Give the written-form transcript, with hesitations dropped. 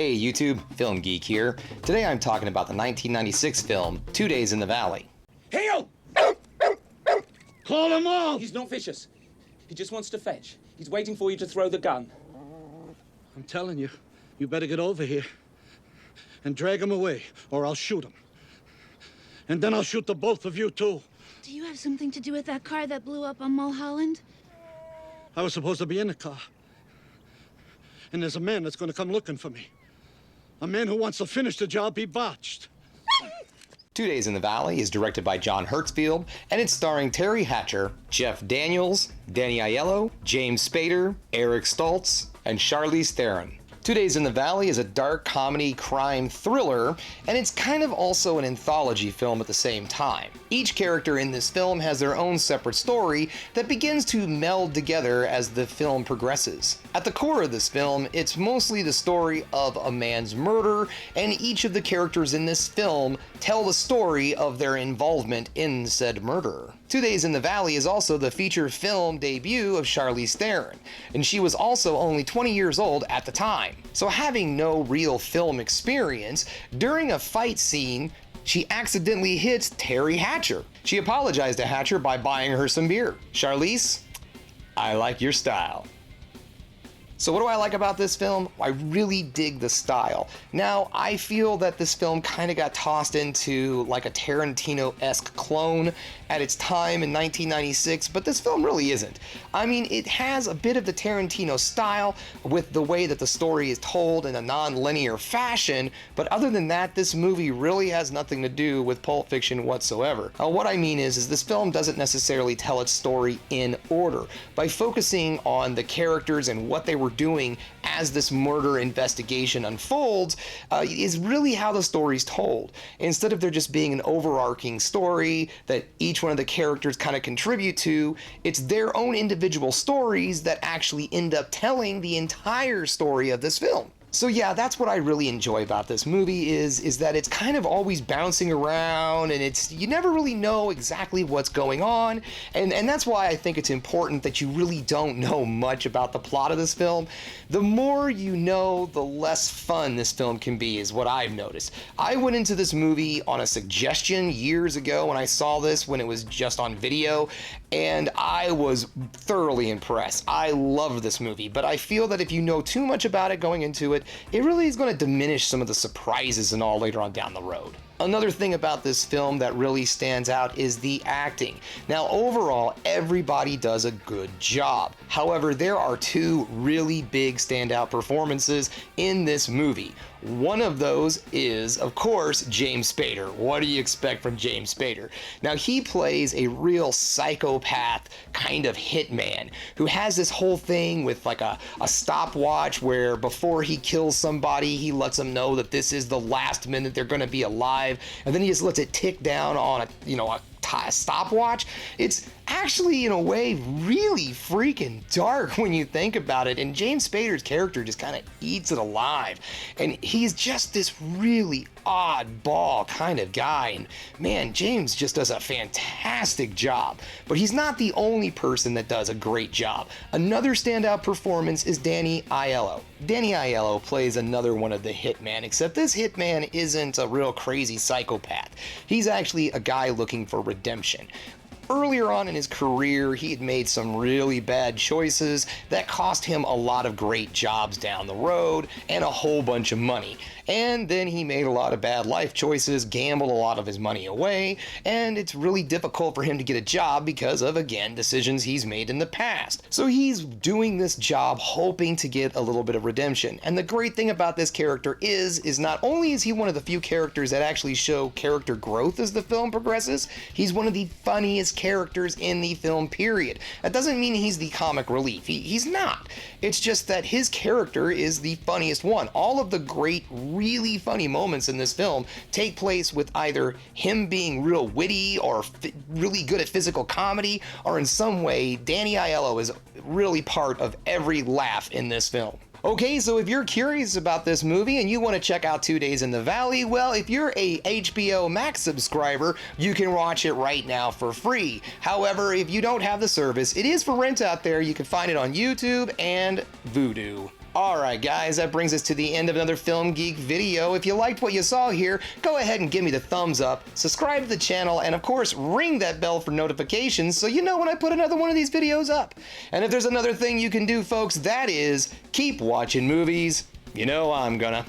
Hey YouTube, Film Geek here. Today I'm talking about the 1996 film, 2 Days in the Valley. Hey, yo! Call him off! He's not vicious. He just wants to fetch. He's waiting for you to throw the gun. I'm telling you, you better get over here and drag him away, or I'll shoot him. And then I'll shoot the both of you, too. Do you have something to do with that car that blew up on Mulholland? I was supposed to be in the car. And there's a man that's going to come looking for me. A man who wants to finish the job he botched. 2 Days in the Valley is directed by John Hertzfield, and it's starring Terry Hatcher, Jeff Daniels, Danny Aiello, James Spader, Eric Stoltz, and Charlize Theron. 2 Days in the Valley is a dark comedy crime thriller, and it's kind of also an anthology film at the same time. Each character in this film has their own separate story that begins to meld together as the film progresses. At the core of this film, it's mostly the story of a man's murder, and each of the characters in this film tell the story of their involvement in said murder. 2 Days in the Valley is also the feature film debut of Charlize Theron, and she was also only 20 years old at the time. So having no real film experience, during a fight scene, she accidentally hits Terry Hatcher. She apologized to Hatcher by buying her some beer. Charlize, I like your style. So what do I like about this film? I really dig the style. Now, I feel that this film kind of got tossed into like a Tarantino-esque clone at its time in 1996, but this film really isn't. I mean, it has a bit of the Tarantino style with the way that the story is told in a non-linear fashion, but other than that, this movie really has nothing to do with Pulp Fiction whatsoever. What I mean is this film doesn't necessarily tell its story in order. By focusing on the characters and what they were doing as this murder investigation unfolds is really how the story's told. Instead of there just being an overarching story that each one of the characters kind of contribute to, it's their own individual stories that actually end up telling the entire story of this film. So yeah, that's what I really enjoy about this movie is that it's kind of always bouncing around, and you never really know exactly what's going on, and that's why I think it's important that you really don't know much about the plot of this film. The more you know, the less fun this film can be, is what I've noticed. I went into this movie on a suggestion years ago when I saw this when it was just on video, and I was thoroughly impressed. I love this movie, but I feel that if you know too much about it going into it, it really is going to diminish some of the surprises and all later on down the road. Another thing about this film that really stands out is the acting. Now, overall, everybody does a good job. However, there are two really big standout performances in this movie. One of those is, of course, James Spader. What do you expect from James Spader? Now, he plays a real psychopath kind of hitman who has this whole thing with like a stopwatch where before he kills somebody, he lets them know that this is the last minute they're going to be alive, and then he just lets it tick down on a stopwatch. It's actually, in a way, really freaking dark when you think about it, and James Spader's character just kind of eats it alive, and he's just this really oddball kind of guy, and man, James just does a fantastic job. But he's not the only person that does a great job. Another standout performance is Danny Aiello. Danny Aiello plays another one of the hitman, except this hitman isn't a real crazy psychopath. He's actually a guy looking for redemption. Earlier on in his career, he had made some really bad choices that cost him a lot of great jobs down the road and a whole bunch of money. And then he made a lot of bad life choices, gambled a lot of his money away, and it's really difficult for him to get a job because of, again, decisions he's made in the past. So he's doing this job hoping to get a little bit of redemption. And the great thing about this character is not only is he one of the few characters that actually show character growth as the film progresses, he's one of the funniest characters in the film, period. That doesn't mean he's the comic relief. He's not. It's just that his character is the funniest one. All of the great, really funny moments in this film take place with either him being real witty or really good at physical comedy, or in some way, Danny Aiello is really part of every laugh in this film. Okay, so if you're curious about this movie and you want to check out 2 Days in the Valley, well, if you're a HBO Max subscriber, you can watch it right now for free. However, if you don't have the service, it is for rent out there. You can find it on YouTube and Vudu. Alright guys, that brings us to the end of another Film Geek video. If you liked what you saw here, go ahead and give me the thumbs up, subscribe to the channel, and of course ring that bell for notifications so you know when I put another one of these videos up. And if there's another thing you can do, folks, that is keep watching movies. You know I'm gonna.